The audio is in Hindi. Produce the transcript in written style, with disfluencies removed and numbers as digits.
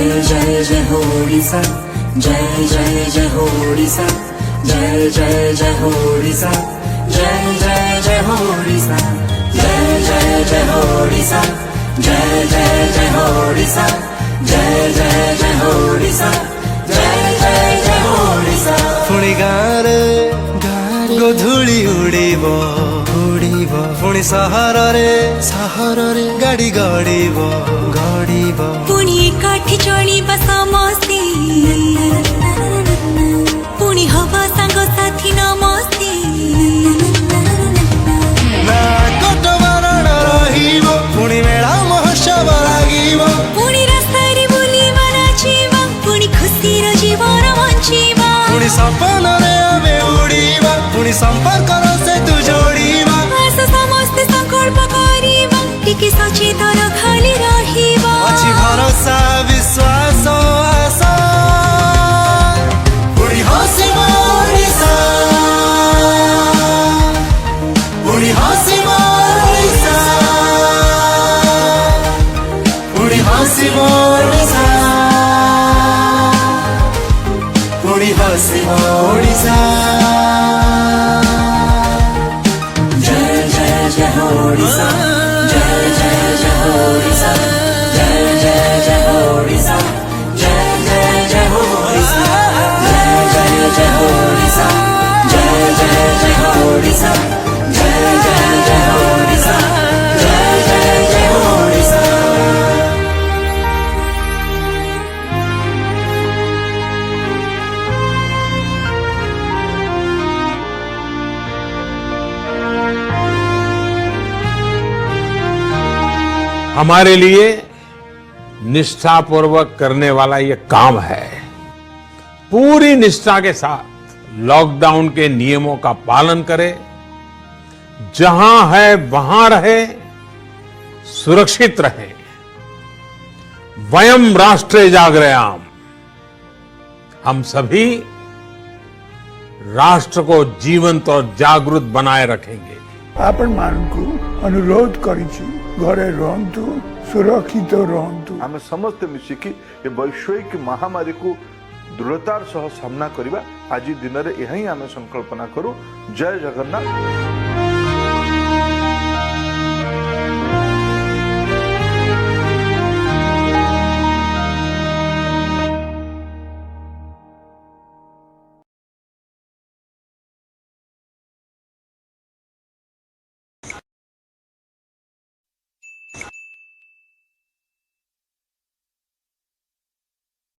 जय जय जय हो ओडिशा, जय जय जय हो ओडिशा, जय जय जय हो ओडिशा, जय जय जय हो ओडिशा, जय जय जय हो ओडिशा, जय जय जय हो ओडिशा, जय जय जय हो ओडिशा, जय जय जय हो ओडिशा। पुणी गाँरे गोधूली उड़ीब उड़ीब पुणी सहरे गाड़ी गड़ीब गड़ीब पुणी एकाठी चलिबा समस्ते पुणी हवा सांग साथी नमस्ते ना कोट मरण रहिब पुणी मेला महोत्सव लागिब पुणी रास्तारे बुलिबा नाचिबा पुणी खुसीर जीवन बଞ୍ଚିबा पुणी सपनरे आमे उड़ीबा पुणी संपर्कर सेतु जोड़ीबा आस समस्ते संकल्प करिबा टिके सचेतन खाली रहिबा अछि भरोसा विश्वास आशा पुणी हसिब ओडिशा पुणी हसिब ओडिशा पुणी हसिब ओडिशा पुणी हसिब ओडिशा। जय जय जय हो ओडिशा, जय जय जय हो ओडिशा, जय जय जय हो ओडिशा, जय जय जय हो ओडिशा, जय जय जय हो ओडिशा, जय जय जय हो ओडिशा, जय जय जय हो ओडिशा, जय जय जय हो ओडिशा। हमारे लिए निष्ठापूर्वक करने वाला ये काम है। पूरी निष्ठा के साथ लॉकडाउन के नियमों का पालन करें, जहां है वहां रहे, सुरक्षित रहे। वयम राष्ट्रे जागृयाम, हम सभी राष्ट्र को जीवंत और जागृत बनाए रखेंगे। आपण मानकु अनुरोध करिछु घरे रहंतु सुरक्षित रहंतु। आम समस्त मिसिकी ये वैश्विक महामारी को दृढ़तार सह सामना करिबा आज दिन में यही आम संकल्पना करूं। जय जगन्नाथ।